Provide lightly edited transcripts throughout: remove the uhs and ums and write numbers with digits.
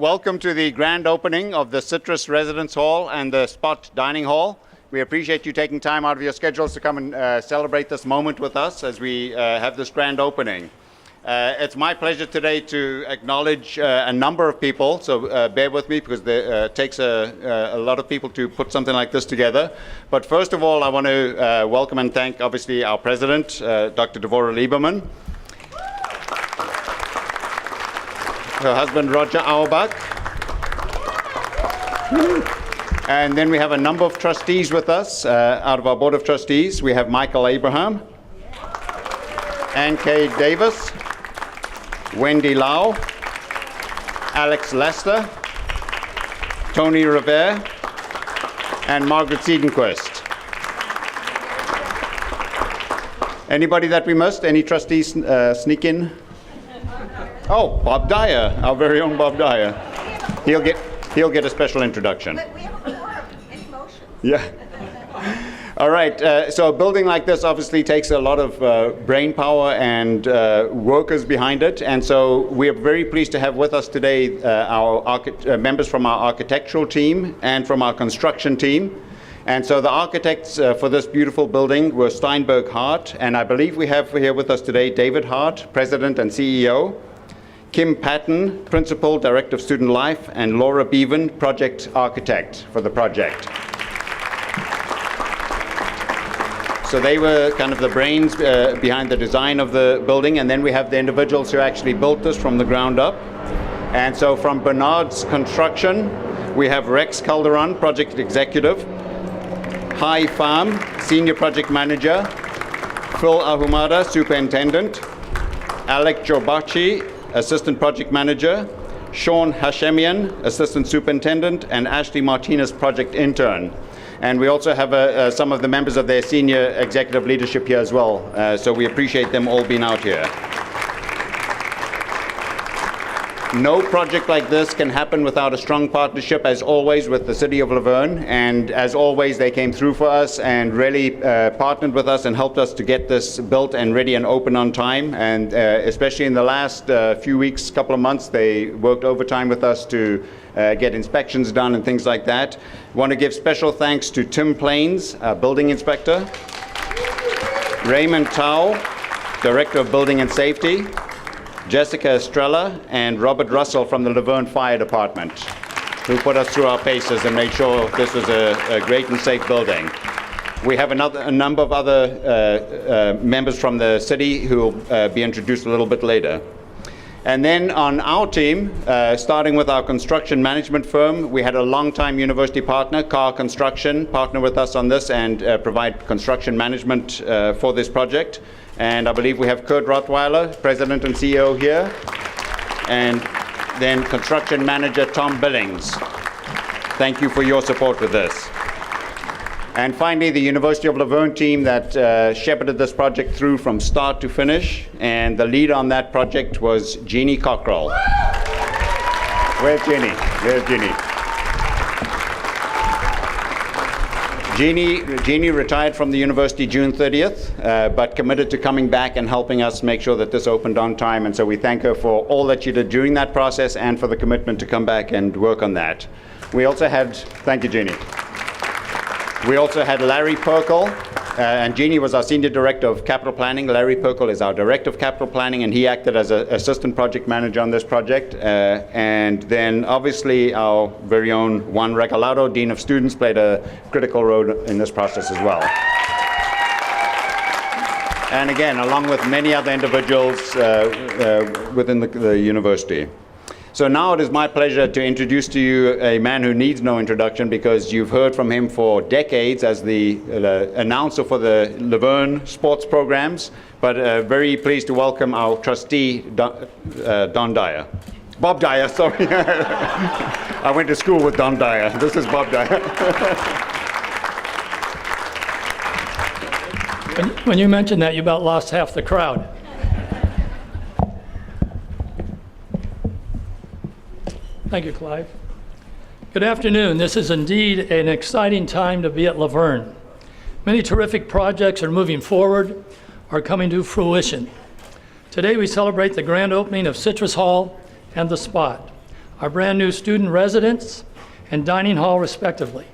welcome to the grand opening of the Citrus Residence Hall and the Spot Dining Hall. We appreciate you taking time out of your schedules to come and celebrate this moment with us as we have this grand opening. It's my pleasure today to acknowledge a number of people, so bear with me because it takes a lot of people to put something like this together. But first of all, I want to welcome and thank, obviously, our president, Dr. Devorah Lieberman, her husband, Roger Auerbach. And then we have a number of trustees with us out of our Board of Trustees. We have Michael Abraham, Ann K. Davis, Wendy Lau, Alex Lester, Tony Revere, and Margaret Siedenquist. Anybody that we missed? Any trustees sneak in? Oh, Bob Dyer, our very own Bob Dyer. He'll get a special introduction. But we have a forum. It's motion. Yeah. All right. So a building like this obviously takes a lot of brain power and workers behind it. And so we are very pleased to have with us today our members from our architectural team and from our construction team. And so the architects for this beautiful building were Steinberg Hart. And I believe we have here with us today David Hart, President and CEO. Kim Patton, Principal, Director of Student Life, and Laura Bevan, Project Architect for the project. So they were kind of the brains behind the design of the building, and then we have the individuals who actually built this from the ground up. And so from Bernard's Construction, we have Rex Calderon, Project Executive, Hai Pham, Senior Project Manager, Phil Ahumada, Superintendent, Alec Jobachi, Assistant Project Manager, Sean Hashemian, Assistant Superintendent, and Ashley Martinez, Project Intern. And we also have some of the members of their senior executive leadership here as well. So we appreciate them all being out here. No project like this can happen without a strong partnership, as always, with the City of Laverne. And as always, they came through for us and really partnered with us and helped us to get this built and ready and open on time. And especially in the last few weeks, couple of months, they worked overtime with us to get inspections done and things like that. Want to give special thanks to Tim Plains, Building Inspector, Raymond Tao, Director of Building and Safety, Jessica Estrella, and Robert Russell from the Laverne Fire Department, who put us through our paces and made sure this was a great and safe building. We have a number of other members from the city who will be introduced a little bit later. And then on our team, starting with our construction management firm, we had a longtime university partner, Carr Construction, partner with us on this and provide construction management for this project. And I believe we have Kurt Rottweiler, President and CEO here, and then Construction Manager Tom Billings. Thank you for your support with this. And finally, the University of Laverne team that shepherded this project through from start to finish, and the lead on that project was Jeannie Cockrell. Where's Jeannie? There's Jeannie. Jeannie retired from the university June 30th, but committed to coming back and helping us make sure that this opened on time. And so we thank her for all that she did during that process and for the commitment to come back and work on that. We also had, thank you, Jeannie. We also had Larry Perkle, and Jeannie was our Senior Director of Capital Planning. Larry Perkle is our Director of Capital Planning, and he acted as an Assistant Project Manager on this project. And then obviously our very own Juan Regalado, Dean of Students, played a critical role in this process as well. And again, along with many other individuals within the university. So now it is my pleasure to introduce to you a man who needs no introduction because you've heard from him for decades as the announcer for the Laverne sports programs, but very pleased to welcome our trustee, Don Dyer. Bob Dyer, sorry. I went to school with Don Dyer. This is Bob Dyer. When you mentioned that, you about lost half the crowd. Thank you, Clive. Good afternoon. This is indeed an exciting time to be at Laverne. Many terrific projects are moving forward, are coming to fruition. Today we celebrate the grand opening of Citrus Hall and the Spot. our brand-new student residence and dining hall respectively.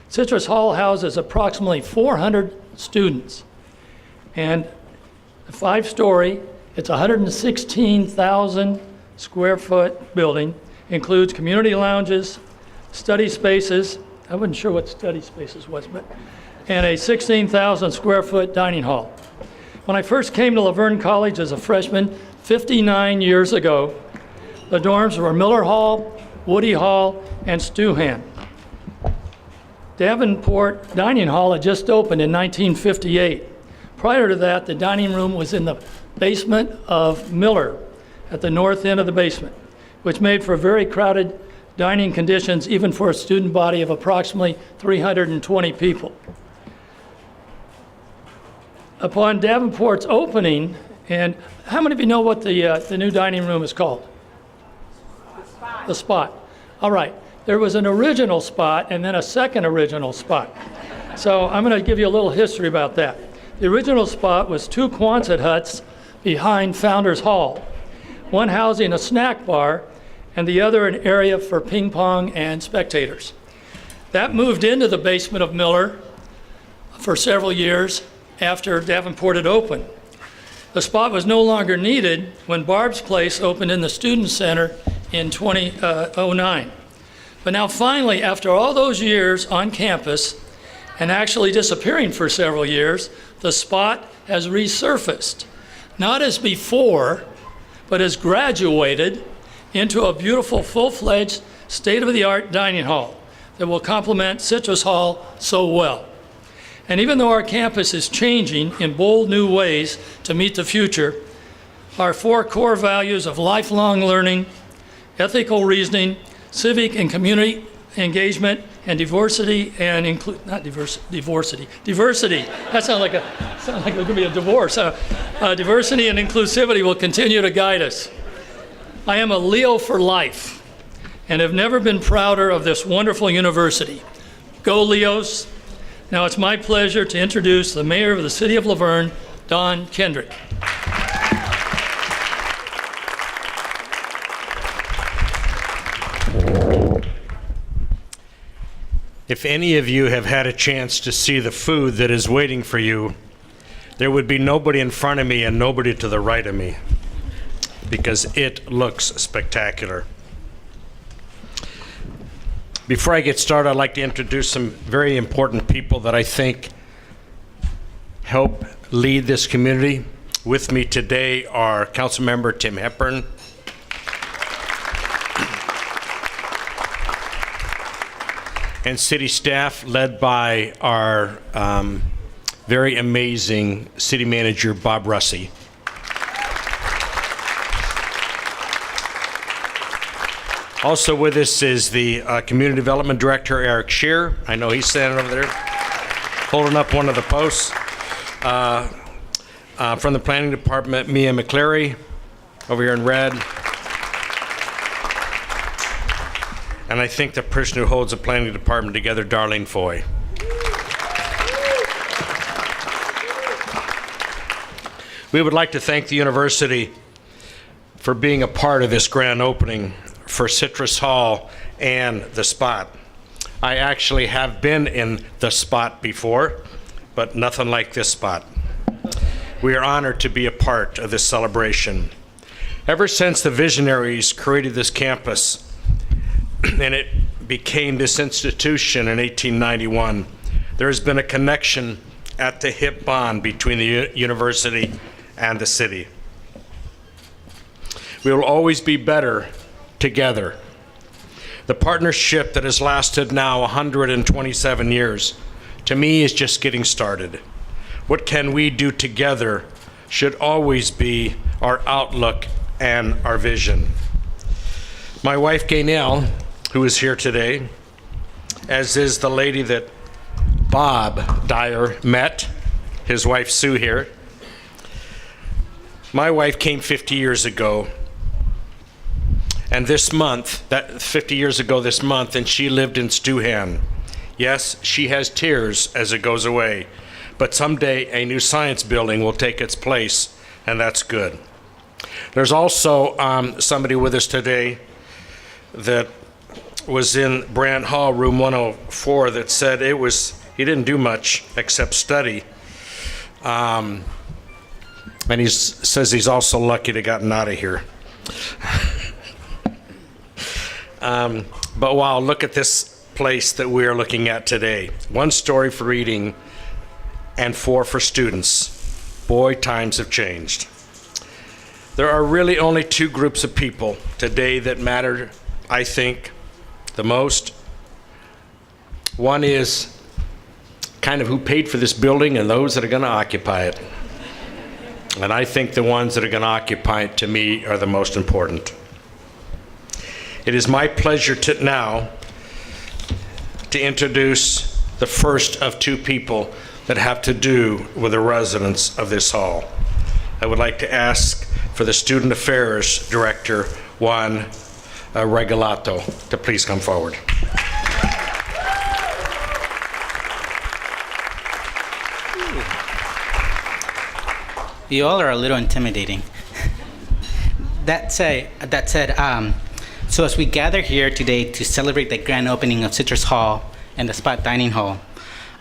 Citrus Hall houses approximately 400 students, and a 5-story, it's a 116,000 square foot building, includes community lounges, study spaces, I wasn't sure what study spaces was, but, and a 16,000 square foot dining hall. When I first came to Laverne College as a freshman 59 years ago, the dorms were Miller Hall, Woody Hall, and Stuhan. Davenport Dining Hall had just opened in 1958. Prior to that, the dining room was in the basement of Miller at the north end of the basement, which made for very crowded dining conditions even for a student body of approximately 320 people. Upon Davenport's opening, and how many of you know what the new dining room is called? The Spot. All right. There was an original Spot and then a second original Spot. So I'm going to give you a little history about that. The original Spot was 2 Quonset huts behind Founders Hall, one housing a snack bar and the other an area for ping pong and spectators. That moved into the basement of Miller for several years after Davenport had opened. The Spot was no longer needed when Barb's Place opened in the Student Center in 2009. But now finally, after all those years on campus and actually disappearing for several years, the Spot has resurfaced, not as before, but has graduated into a beautiful, full-fledged, state-of-the-art dining hall that will complement Citrus Hall so well. And even though our campus is changing in bold new ways to meet the future, our 4 core values of lifelong learning, ethical reasoning, civic and community engagement, and diversity and diversity. That sounds like it could be a divorce. Diversity and inclusivity will continue to guide us. I am a Leo for life and have never been prouder of this wonderful university. Go Leos. Now it's my pleasure to introduce the mayor of the city of Laverne, Don Kendrick. If any of you have had a chance to see the food that is waiting for you, there would be nobody in front of me and nobody to the right of me, because it looks spectacular. Before I get started, I'd like to introduce some very important people that I think help lead this community. With me today are Councilmember Tim Hepburn, and city staff led by our very amazing city manager, Bob Russey. Also with us is the Community Development Director, Eric Shear. I know he's standing over there, holding up one of the posts. From the Planning Department, Mia McCleary, over here in red. And I think the person who holds the Planning Department together, Darlene Foy. We would like to thank the university for being a part of this grand opening for Citrus Hall and the Spot. I actually have been in the Spot before, but nothing like this Spot. We are honored to be a part of this celebration. Ever since the visionaries created this campus and it became this institution in 1891, there has been a connection at the hip bond between the university and the city. We will always be better together. The partnership that has lasted now 127 years, to me, is just getting started. What can we do together should always be our outlook and our vision. My wife, Gaynell, who is here today, as is the lady that Bob Dyer met, his wife Sue here. My wife came 50 years ago, and this month, 50 years ago this month, and she lived in Stuhan. Yes, she has tears as it goes away, but someday a new science building will take its place, and that's good. There's also somebody with us today that was in Brant Hall, room 104, that said he didn't do much except study. And he says he's also lucky to gotten out of here. But wow, look at this place that we are looking at today. 1 story for reading and 4 for students. Boy, times have changed. There are really only 2 groups of people today that matter, I think, the most. One is kind of who paid for this building and those that are going to occupy it. And I think the ones that are going to occupy it, to me, are the most important. It is my pleasure now to introduce the first of 2 people that have to do with the residents of this hall. I would like to ask for the Student Affairs Director, Juan Regalato, to please come forward. You all are a little intimidating. That said, so as we gather here today to celebrate the grand opening of Citrus Hall and the Spot Dining Hall,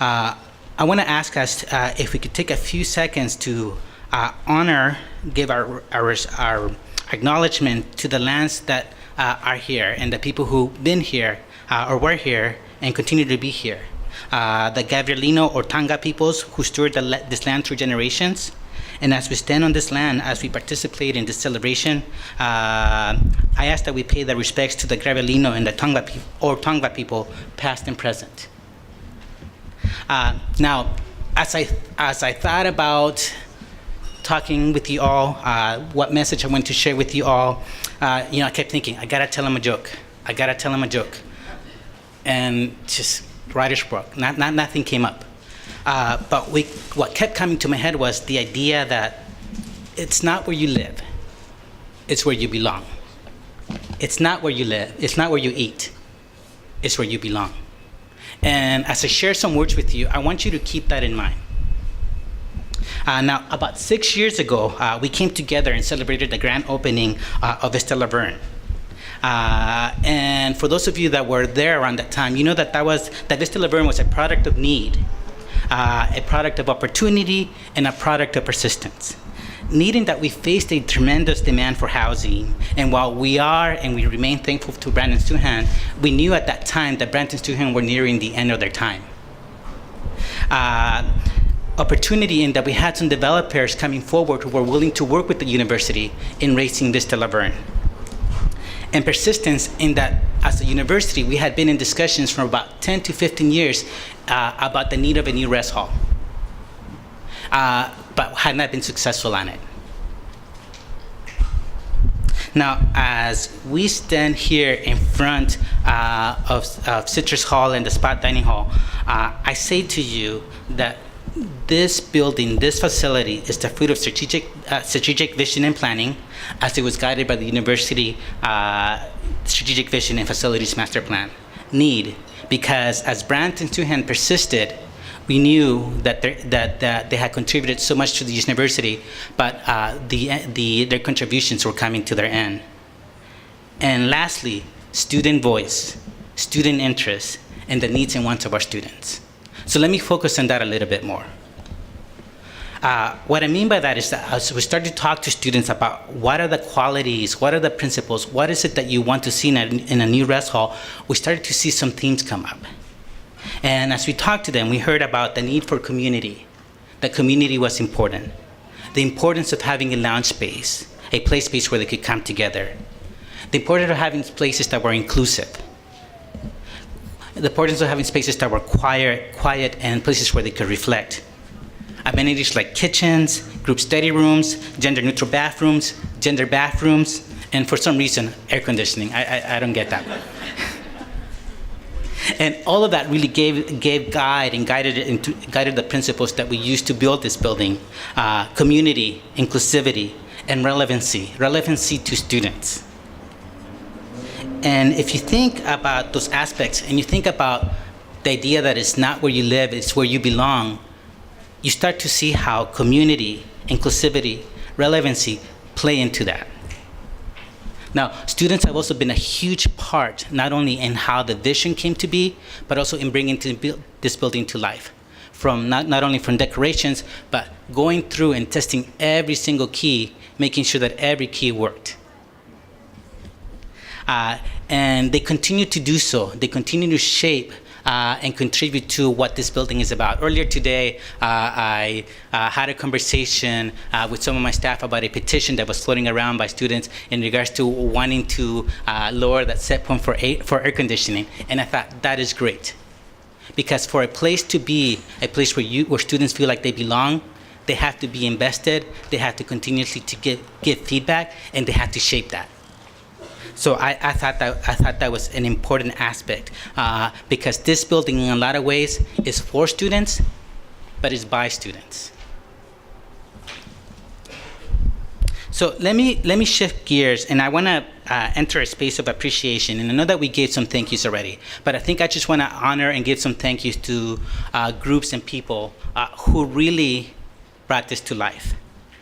I want to ask us if we could take a few seconds to give our acknowledgement to the lands that are here and the people who've been here or were here and continue to be here. The Gabrielino or Tanga peoples who steward this land through generations. And as we stand on this land, as we participate in this celebration, I ask that we pay the respects to the Gabrielino and the Tongva people, past and present. Now, as I thought about talking with you all, what message I want to share with you all, I kept thinking, I gotta tell them a joke. And just writer's block, nothing came up. But what kept coming to my head was the idea that it's not where you live, it's where you belong. It's not where you live, it's not where you eat, it's where you belong. And as I share some words with you, I want you to keep that in mind. Now, about 6 years ago, we came together and celebrated the grand opening of Vista Laverne. And for those of you that were there around that time, you know that Vista Laverne was a product of need, a product of opportunity, and a product of persistence. Needing that we faced a tremendous demand for housing, and while we are and we remain thankful to Brant and Stuhan, we knew at that time that Brant and Stuhan were nearing the end of their time. Opportunity in that we had some developers coming forward who were willing to work with the university in raising Vista Laverne. And persistence in that as a university, we had been in discussions for about 10 to 15 years about the need of a new res hall, but had not been successful on it. Now, as we stand here in front of Citrus Hall and the Spot Dining Hall, I say to you that this building, this facility, is the fruit of strategic vision and planning, as it was guided by the university strategic vision and facilities master plan. Need, because as Brant and Stuhan persisted, we knew that they had contributed so much to the university, but their contributions were coming to their end. And lastly, student voice, student interest, and the needs and wants of our students. So let me focus on that a little bit more. What I mean by that is that as we start to talk to students about what are the qualities, what are the principles, what is it that you want to see in a new res hall, we started to see some themes come up. And as we talked to them, we heard about the need for community. That community was important. The importance of having a lounge space, a play space where they could come together. The importance of having places that were inclusive. The importance of having spaces that were quiet and places where they could reflect. Amenities like kitchens, group study rooms, gender-neutral bathrooms, gender bathrooms, and for some reason, air conditioning. I don't get that. And all of that really gave guide and guided the principles that we used to build this building: community, inclusivity, and relevancy to students. And if you think about those aspects and you think about the idea that it's not where you live, it's where you belong, you start to see how community, inclusivity, relevancy play into that. Now, students have also been a huge part, not only in how the vision came to be, but also in bringing this building to life. From not only from decorations, but going through and testing every single key, making sure that every key worked. And they continue to do so. They continue to shape and contribute to what this building is about. Earlier today, I had a conversation with some of my staff about a petition that was floating around by students in regards to wanting to lower that set point for air conditioning. And I thought, that is great. Because for a place to be a place where students feel like they belong, they have to be invested, they have to continuously to give feedback, and they have to shape that. So I thought that was an important aspect because this building, in a lot of ways, is for students, but is by students. So let me shift gears, and I want to enter a space of appreciation. And I know that we gave some thank yous already, but I think I just want to honor and give some thank yous to groups and people who really brought this to life.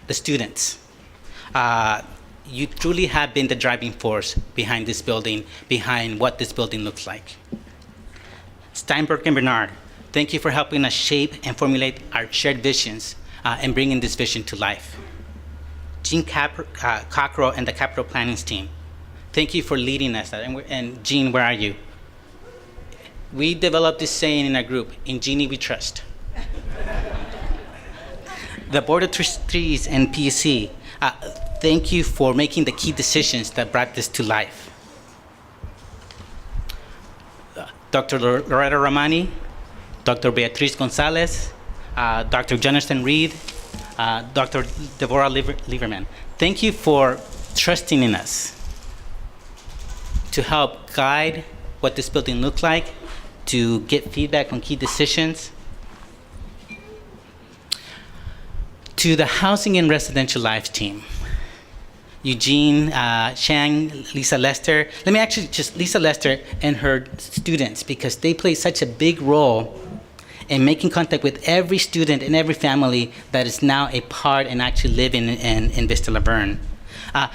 The students. You truly have been the driving force behind this building, behind what this building looks like. Steinberg and Bernard, thank you for helping us shape and formulate our shared visions and bringing this vision to life. Gene Cockrell and the Capital Planning team, thank you for leading us. And Gene, where are you? We developed this saying in our group, in Jeannie we trust. The Board of Trustees and PUC, thank you for making the key decisions that brought this to life. Dr. Loretta Romani, Dr. Beatriz Gonzalez, Dr. Jonathan Reed, Dr. Deborah Lieberman, thank you for trusting in us to help guide what this building looked like, to get feedback on key decisions. To the Housing and Residential Lives team, Eugene, Shang, Lisa Lester. Let me actually just Lisa Lester and her students, because they play such a big role in making contact with every student and every family that is now a part and actually live in Vista Laverne.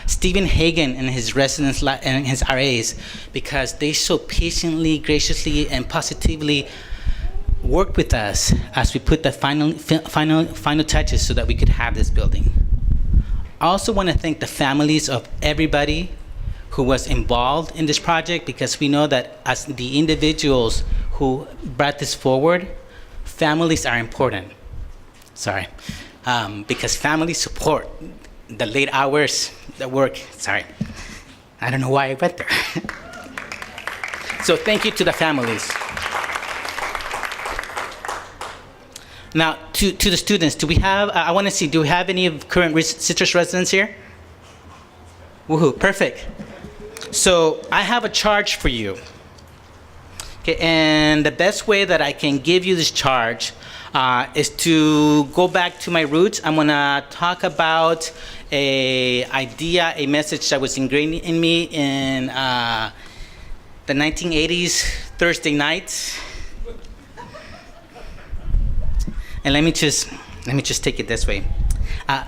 Stephen Hagan and his residents and his RAs, because they so patiently, graciously, and positively worked with us as we put the final touches so that we could have this building. I also want to thank the families of everybody who was involved in this project, because we know that as the individuals who brought this forward, families are important. Sorry. Because families support the late hours, the work. Sorry. I don't know why I went there. So thank you to the families. Now, to the students, do we have, I want to see, do we have any of current Citrus residents here? Woohoo, perfect. So I have a charge for you. Okay, and the best way that I can give you this charge is to go back to my roots. I'm gonna talk about a idea, a message that was ingrained in me in the 1980s Thursday nights. And let me just take it this way.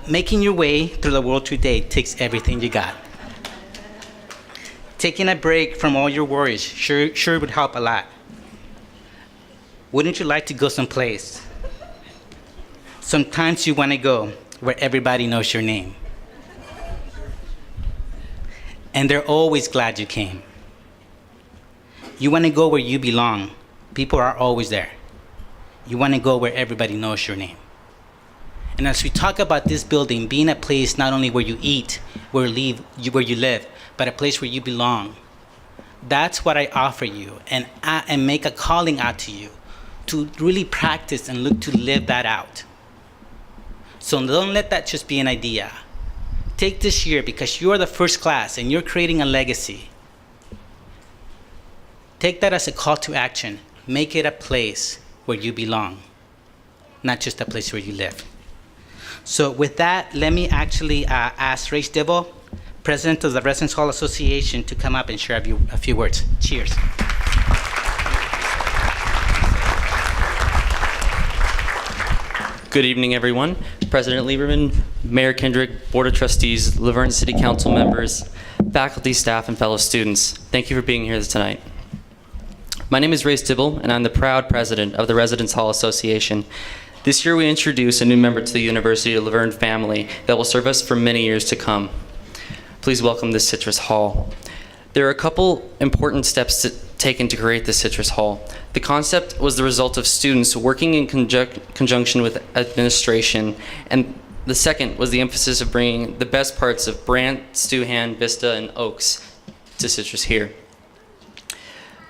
Making your way through the world today takes everything you got. Taking a break from all your worries sure would help a lot. Wouldn't you like to go someplace? Sometimes you want to go where everybody knows your name. And they're always glad you came. You want to go where you belong. People are always there. You want to go where everybody knows your name. And as we talk about this building being a place not only where you eat, where you live, but a place where you belong, that's what I offer you, and make a calling out to you to really practice and look to live that out. So don't let that just be an idea. Take this year, because you're the first class and you're creating a legacy. Take that as a call to action. Make it a place where you belong, not just a place where you live. So with that, let me actually ask Ray Stivel, President of the Residence Hall Association, to come up and share a few words. Cheers. Good evening, everyone. President Lieberman, Mayor Kendrick, Board of Trustees, Laverne City Council members. faculty, staff, and fellow students. Thank you for being here tonight. My name is Ray Stibble, and I'm the proud president of the Residence Hall Association. This year we introduce a new member to the University of La Verne family that will serve us for many years to come. Please welcome the Citrus Hall. There are a couple important steps taken to create the Citrus Hall. The concept was the result of students working in conjunction with administration, and the second was the emphasis of bringing the best parts of Brant, Stuhan, Vista, and Oaks to Citrus here.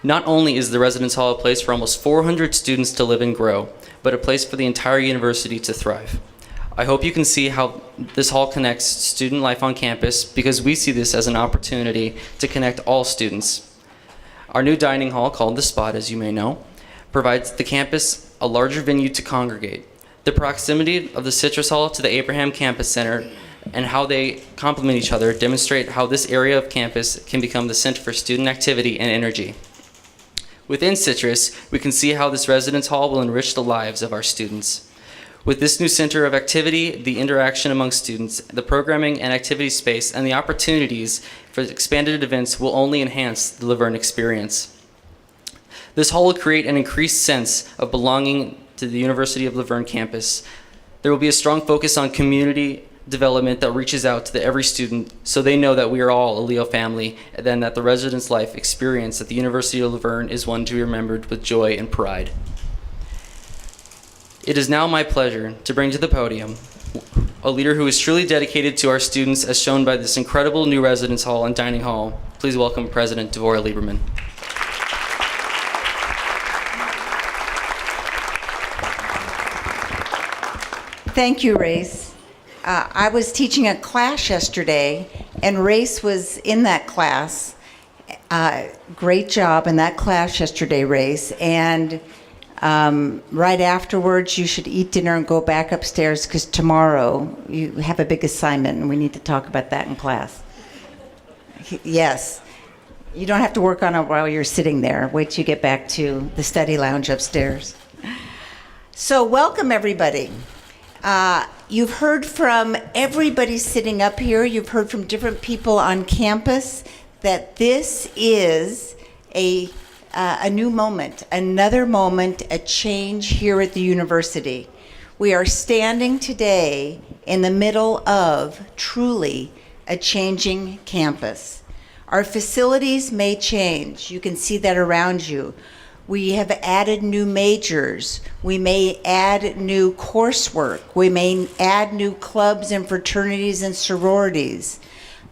Not only is the Residence Hall a place for almost 400 students to live and grow, but a place for the entire university to thrive. I hope you can see how this hall connects student life on campus, because we see this as an opportunity to connect all students. Our new dining hall, called The Spot, as you may know, provides the campus a larger venue to congregate. The proximity of the Citrus Hall to the Abraham Campus Center and how they complement each other demonstrate how this area of campus can become the center for student activity and energy. Within Citrus, we can see how this residence hall will enrich the lives of our students. With this new center of activity, the interaction among students, the programming and activity space, and the opportunities for expanded events will only enhance the La Verne experience. This hall will create an increased sense of belonging to the University of La Verne campus. There will be a strong focus on community development that reaches out to every student so they know that we are all a Leo family, and then that the residence life experience at the University of La Verne is one to be remembered with joy and pride. It is now my pleasure to bring to the podium a leader who is truly dedicated to our students, as shown by this incredible new residence hall and dining hall. Please welcome President Devorah Lieberman. Thank you, Race. I was teaching a class yesterday, and Race was in that class. Great job in that class yesterday, Race. And right afterwards, you should eat dinner and go back upstairs, because tomorrow you have a big assignment, and we need to talk about that in class. Yes. You don't have to work on it while you're sitting there. Wait till you get back to the study lounge upstairs. So welcome, everybody. You've heard from everybody sitting up here. You've heard from different people on campus that this is a new moment, another moment, a change here at the university. We are standing today in the middle of truly a changing campus. Our facilities may change. You can see that around you. We have added new majors. We may add new coursework. We may add new clubs and fraternities and sororities.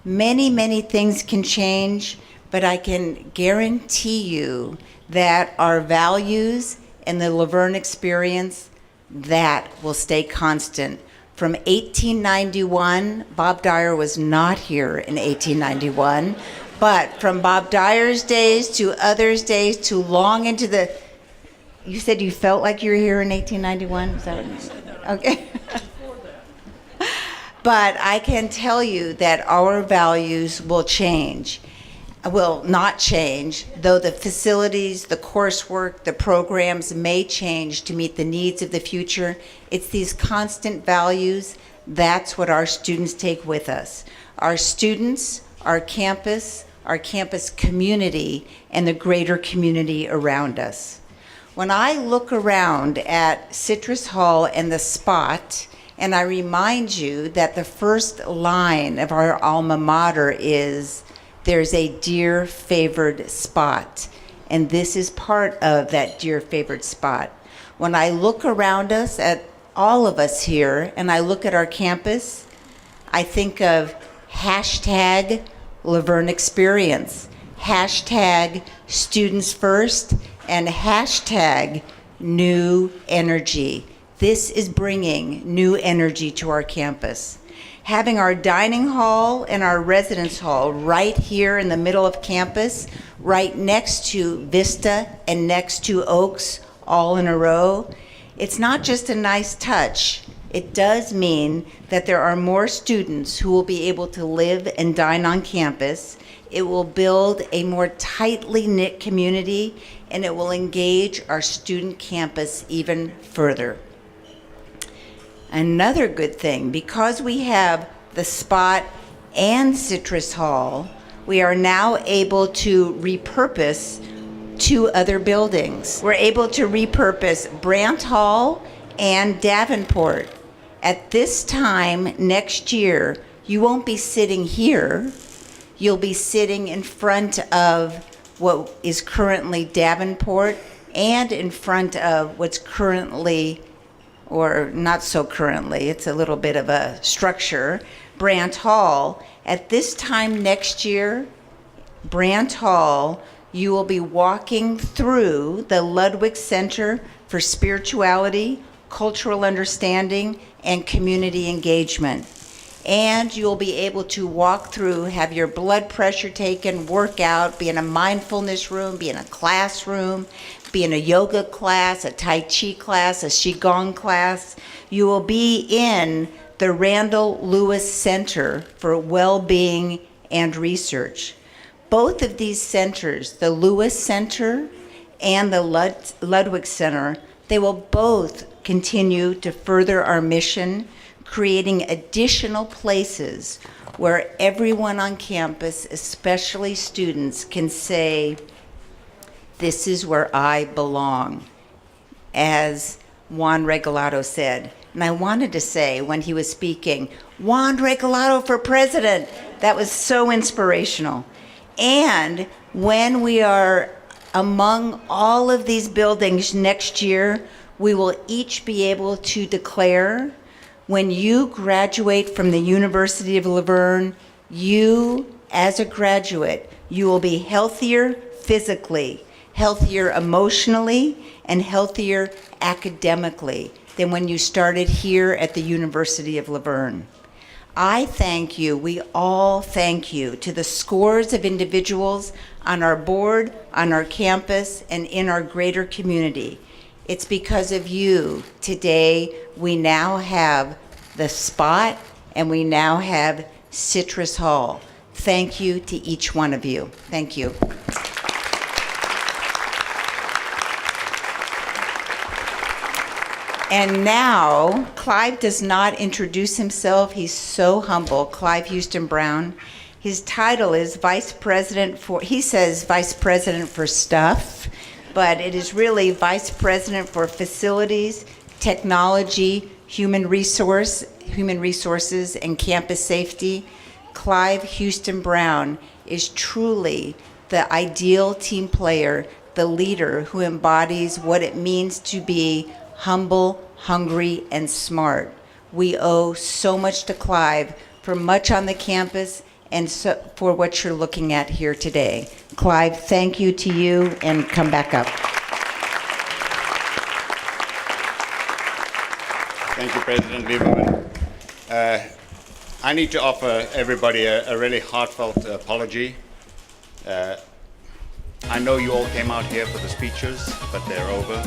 Many, many things can change, but I can guarantee you that our values and the La Verne experience, that will stay constant. From 1891, Bob Dyer was not here in 1891, but from Bob Dyer's days to others' days to long into the... You said you felt like you were here in 1891? Is that what? Okay. But I can tell you that our values will change. Will not change, though the facilities, the coursework, the programs may change to meet the needs of the future. It's these constant values. That's what our students take with us. Our students, our campus community, and the greater community around us. When I look around at Citrus Hall and the Spot, and I remind you that the first line of our alma mater is, "There's a dear favored spot," and this is part of that dear favored spot. When I look around us at all of us here, and I look at our campus, I think of hashtag La Verne Experience, hashtag Students First, and hashtag New Energy. This is bringing new energy to our campus. Having our dining hall and our residence hall right here in the middle of campus, right next to Vista and next to Oaks, all in a row, it's not just a nice touch. It does mean that there are more students who will be able to live and dine on campus. It will build a more tightly knit community, and it will engage our student campus even further. Another good thing, because we have the Spot and Citrus Hall, we are now able to repurpose 2 other buildings. We're able to repurpose Brandt Hall and Davenport. At this time next year, you won't be sitting here. You'll be sitting in front of what is currently Davenport and in front of what's currently, or not so currently, it's a little bit of a structure, Brandt Hall. At this time next year, Brandt Hall, you will be walking through the Ludwig Center for Spirituality, Cultural Understanding, and Community Engagement. And you'll be able to walk through, have your blood pressure taken, work out, be in a mindfulness room, be in a classroom, be in a yoga class, a Tai Chi class, a Qigong class. You will be in the Randall Lewis Center for Well-Being and Research. Both of these centers, the Lewis Center and the Ludwig Center, they will both continue to further our mission, creating additional places where everyone on campus, especially students, can say, "This is where I belong," as Juan Regalado said. And I wanted to say when he was speaking, "Juan Regalado for president." That was so inspirational. And when we are among all of these buildings next year, we will each be able to declare, when you graduate from the University of Laverne, you, as a graduate, you will be healthier physically, healthier emotionally, and healthier academically than when you started here at the University of Laverne. I thank you, we all thank you, to the scores of individuals on our board, on our campus, and in our greater community. It's because of you today we now have the Spot and we now have Citrus Hall. Thank you to each one of you. Thank you. And now, Clive does not introduce himself. He's so humble. Clive Houston Brown. His title is Vice President for, he says Vice President for Stuff, but it is really Vice President for Facilities, Technology, Human Resources, and Campus Safety. Clive Houston Brown is truly the ideal team player, the leader who embodies what it means to be humble, hungry, and smart. We owe so much to Clive for much on the campus and so for what you're looking at here today. Clive, thank you to you, and come back up. Thank you, President Lieberman. I need to offer everybody a really heartfelt apology. I know you all came out here for the speeches, but they're over.